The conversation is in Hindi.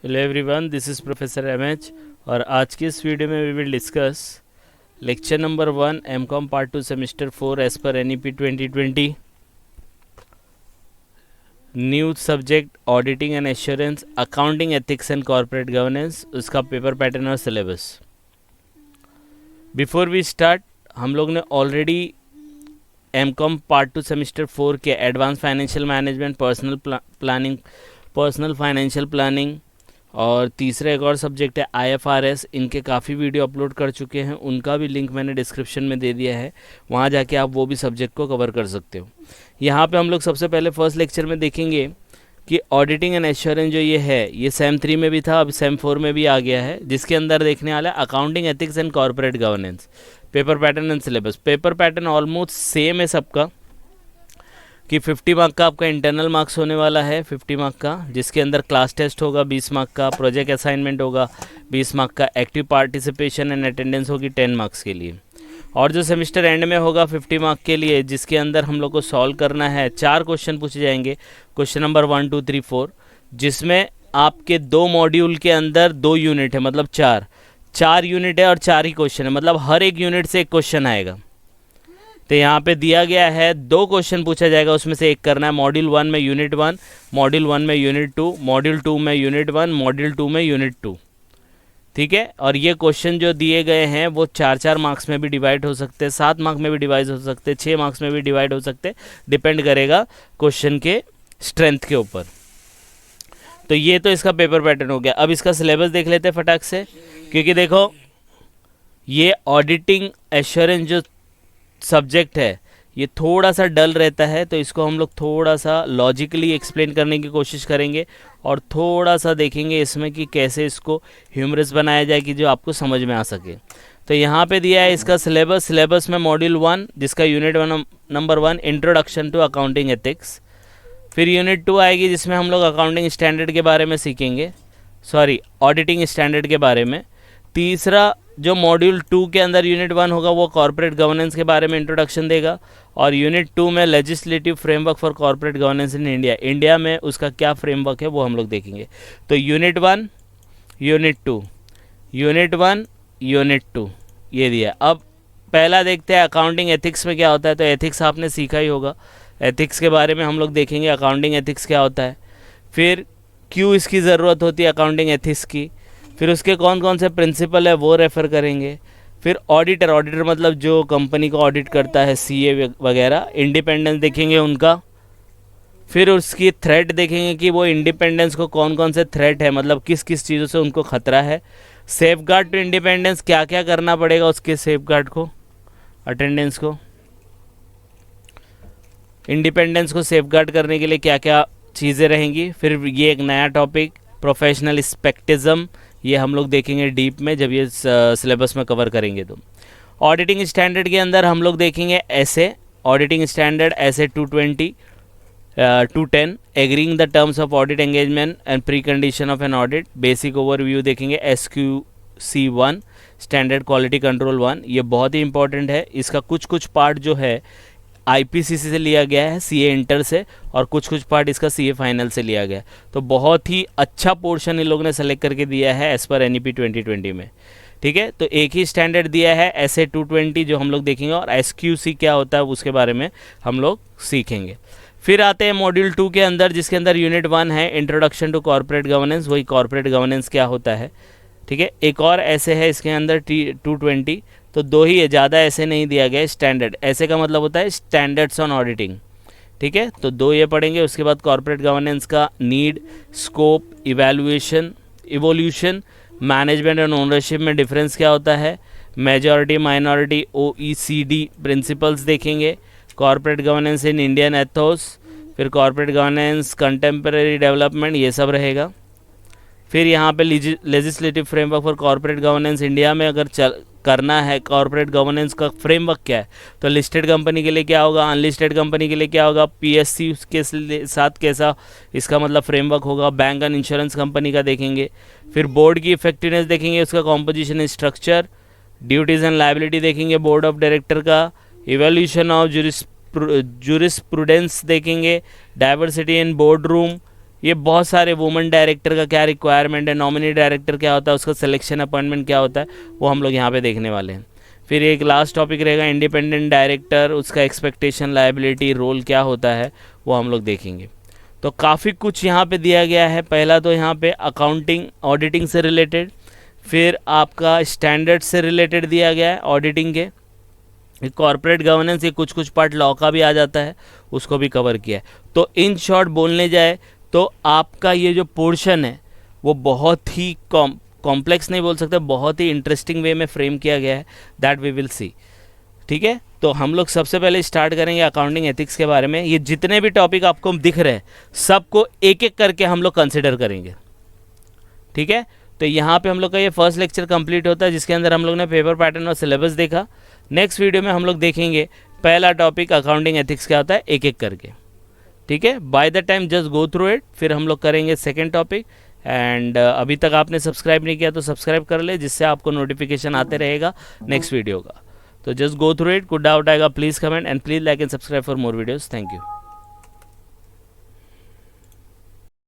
Hello everyone, this is professor MH और आज की इस वीडियो में we will discuss lecture number 1 MCom part 2 semester 4 as per NEP 2020 new subject auditing and assurance accounting ethics and corporate governance, उसका पेपर पैटर्न और सिलेबस। बिफोर वी स्टार्ट, हम लोग ने ऑलरेडी एमकॉम पार्ट 2 सेमेस्टर 4 के advance financial management, personal financial planning और तीसरा एक और सब्जेक्ट है आईएफआरएस, इनके काफ़ी वीडियो अपलोड कर चुके हैं। उनका भी लिंक मैंने डिस्क्रिप्शन में दे दिया है, वहाँ जाके आप वो भी सब्जेक्ट को कवर कर सकते हो। यहाँ पे हम लोग सबसे पहले फर्स्ट लेक्चर में देखेंगे कि ऑडिटिंग एंड एश्योरेंस जो ये है, ये सेम 3 में भी था, अब सेम 4 में भी आ गया है, जिसके अंदर देखने वाला है accounting ethics and corporate governance, paper pattern and syllabus. Paper pattern almost same है सबका कि 50 मार्क का आपका इंटरनल मार्क्स होने वाला है, 50 मार्क का, जिसके अंदर क्लास टेस्ट होगा 20 मार्क का, प्रोजेक्ट असाइनमेंट होगा 20 मार्क का, एक्टिव पार्टिसिपेशन एंड अटेंडेंस होगी 10 मार्क्स के लिए, और जो सेमेस्टर एंड में होगा 50 मार्क के लिए, जिसके अंदर हम लोग को सॉल्व करना है 4 क्वेश्चन पूछे जाएंगे, क्वेश्चन नंबर 1 2 3 4, जिसमें आपके 2 मॉड्यूल के अंदर 2 यूनिट है, मतलब 4 यूनिट है और 4 ही क्वेश्चन है, मतलब हर एक यूनिट से एक क्वेश्चन आएगा। तो यहाँ पे दिया गया है 2 क्वेश्चन पूछा जाएगा, उसमें से एक करना है। मॉड्यूल 1 में यूनिट 1, मॉड्यूल 1 में यूनिट 2, मॉड्यूल 2 में यूनिट 1, मॉड्यूल 2 में यूनिट 2, ठीक है। और ये क्वेश्चन जो दिए गए हैं वो 4 मार्क्स में भी डिवाइड हो सकते हैं, 7 मार्क्स में भी डिवाइड हो सकते हैं, 6 मार्क्स में भी डिवाइड हो सकते हैं, डिपेंड करेगा क्वेश्चन के स्ट्रेंथ के ऊपर। तो ये तो इसका पेपर पैटर्न हो गया। अब इसका सिलेबस देख लेते हैं फटाक से, क्योंकि देखो ये ऑडिटिंग एश्योरेंस जो सब्जेक्ट है ये थोड़ा सा डल रहता है, तो इसको हम लोग थोड़ा सा लॉजिकली एक्सप्लेन करने की कोशिश करेंगे और थोड़ा सा देखेंगे इसमें कि कैसे इसको ह्यूमरस बनाया जाए कि जो आपको समझ में आ सके। तो यहाँ पे दिया है इसका सिलेबस में मॉड्यूल 1 जिसका unit number 1 introduction to accounting ethics, फिर यूनिट 2 आएगी जिसमें हम लोग अकाउंटिंग स्टैंडर्ड के बारे में सीखेंगे, ऑडिटिंग स्टैंडर्ड के बारे में। तीसरा जो मॉड्यूल 2 के अंदर यूनिट 1 होगा वो कॉर्पोरेट गवर्नेंस के बारे में इंट्रोडक्शन देगा, और यूनिट 2 में legislative framework for corporate governance in India में उसका क्या फ्रेमवर्क है वो हम लोग देखेंगे। तो यूनिट 1 यूनिट 2 यूनिट 1 यूनिट 2 ये दिया। अब पहला देखते हैं अकाउंटिंग एथिक्स में क्या होता है। तो एथिक्स आपने सीखा ही होगा, एथिक्स के बारे में हम लोग देखेंगे अकाउंटिंग एथिक्स क्या होता है, फिर क्यों इसकी ज़रूरत होती है अकाउंटिंग एथिक्स की, फिर उसके कौन कौन से प्रिंसिपल है वो रेफ़र करेंगे, फिर ऑडिटर मतलब जो कंपनी को ऑडिट करता है, सीए वगैरह, इंडिपेंडेंस देखेंगे उनका, फिर उसकी थ्रेट देखेंगे कि वो इंडिपेंडेंस को कौन कौन से थ्रेट है, मतलब किस किस चीज़ों से उनको खतरा है, सेफ गार्ड टू इंडिपेंडेंस क्या क्या करना पड़ेगा उसके सेफ गार्ड को, अटेंडेंस को, इंडिपेंडेंस को सेफ गार्ड करने के लिए क्या क्या चीज़ें रहेंगी। फिर ये एक नया टॉपिक प्रोफेशनल स्पेक्टिज्म, ये हम लोग देखेंगे डीप में जब ये सिलेबस में कवर करेंगे। तो ऑडिटिंग स्टैंडर्ड के अंदर हम लोग देखेंगे ऐसे ऑडिटिंग स्टैंडर्ड ऐसे 220 210 agreeing the terms of audit engagement and pre condition of an audit, basic overview देखेंगे SQC1 स्टैंडर्ड क्वालिटी कंट्रोल 1, ये बहुत ही इंपॉर्टेंट है। इसका कुछ पार्ट जो है IPCC से लिया गया है, CA इंटर से, और कुछ पार्ट इसका CA फाइनल से लिया गया है। तो बहुत ही अच्छा पोर्शन इन लोगों ने सेलेक्ट करके दिया है एज पर NEP 2020 में, ठीक है। तो एक ही स्टैंडर्ड दिया है SA 220 जो हम लोग देखेंगे, और SQC क्या होता है उसके बारे में हम लोग सीखेंगे। फिर आते हैं मॉड्यूल 2 के अंदर, जिसके अंदर यूनिट 1 है इंट्रोडक्शन टू कॉर्पोरेट गवर्नेंस, वही कॉर्पोरेट गवर्नेंस क्या होता है, ठीक है। एक और ऐसे है इसके अंदर 220, तो 2 ही है, ज़्यादा ऐसे नहीं दिया गया है। स्टैंडर्ड ऐसे का मतलब होता है स्टैंडर्ड्स ऑन ऑडिटिंग, ठीक है, तो 2 ये पढ़ेंगे। उसके बाद कॉर्पोरेट गवर्नेंस का need, scope, evolution, management and ownership में डिफरेंस क्या होता है, मेजॉरिटी माइनॉरिटी OECD प्रिंसिपल्स देखेंगे, corporate governance in Indian Athos, फिर कॉर्पोरेट गवर्नेंस कंटेम्प्रेरी डेवलपमेंट, ये सब रहेगा। फिर यहाँ पे legislative framework for corporate governance India में अगर करना है कॉर्पोरेट गवर्नेंस का फ्रेमवर्क क्या है, तो लिस्टेड कंपनी के लिए क्या होगा, अनलिस्टेड कंपनी के लिए क्या होगा, PSC के साथ कैसा इसका मतलब फ्रेमवर्क होगा, बैंक एंड इंश्योरेंस कंपनी का देखेंगे। फिर बोर्ड की इफेक्टिवनेस देखेंगे, उसका composition structure, duties and liability देखेंगे बोर्ड ऑफ डायरेक्टर का, इवोल्यूशन ऑफ जूरिस्प्रूडेंस देखेंगे, डाइवर्सिटी इन बोर्ड रूम, ये बहुत सारे वुमेन डायरेक्टर का क्या रिक्वायरमेंट है, नॉमिनी डायरेक्टर क्या होता है, उसका सिलेक्शन अपॉइंटमेंट क्या होता है, वो हम लोग यहाँ पे देखने वाले हैं। फिर एक लास्ट टॉपिक रहेगा इंडिपेंडेंट डायरेक्टर, उसका एक्सपेक्टेशन, लायबिलिटी, रोल क्या होता है, वो हम लोग देखेंगे। तो काफ़ी कुछ यहाँ पे दिया गया है। पहला तो यहाँ पे अकाउंटिंग ऑडिटिंग से रिलेटेड, फिर आपका स्टैंडर्ड से रिलेटेड दिया गया है ऑडिटिंग के, कॉर्पोरेट गवर्नेंस, ये कुछ कुछ पार्ट लॉ का भी आ जाता है, उसको भी कवर किया है। तो इन शॉर्ट बोलने जाए तो आपका ये जो पोर्शन है वो बहुत ही कॉम्प्लेक्स नहीं बोल सकते, बहुत ही इंटरेस्टिंग वे में फ्रेम किया गया है, दैट वी विल सी। ठीक है, तो हम लोग सबसे पहले स्टार्ट करेंगे अकाउंटिंग एथिक्स के बारे में। ये जितने भी टॉपिक आपको दिख रहे हैं सबको एक एक करके हम लोग कंसिडर करेंगे। ठीक है, तो यहाँ पे हम लोग का ये फर्स्ट लेक्चर कंप्लीट होता है, जिसके अंदर हम लोग ने पेपर पैटर्न और सिलेबस देखा। नेक्स्ट वीडियो में हम लोग देखेंगे पहला टॉपिक अकाउंटिंग एथिक्स क्या होता है, एक एक करके। ठीक है, by the time just go through it. फिर हम लोग करेंगे सेकेंड टॉपिक। एंड अभी तक आपने सब्सक्राइब नहीं किया तो सब्सक्राइब कर ले, जिससे आपको नोटिफिकेशन आते रहेगा नेक्स्ट वीडियो का। तो जस्ट गो थ्रू इट, कुछ डाउट आएगा please comment, and please like and subscribe for more videos. Thank you.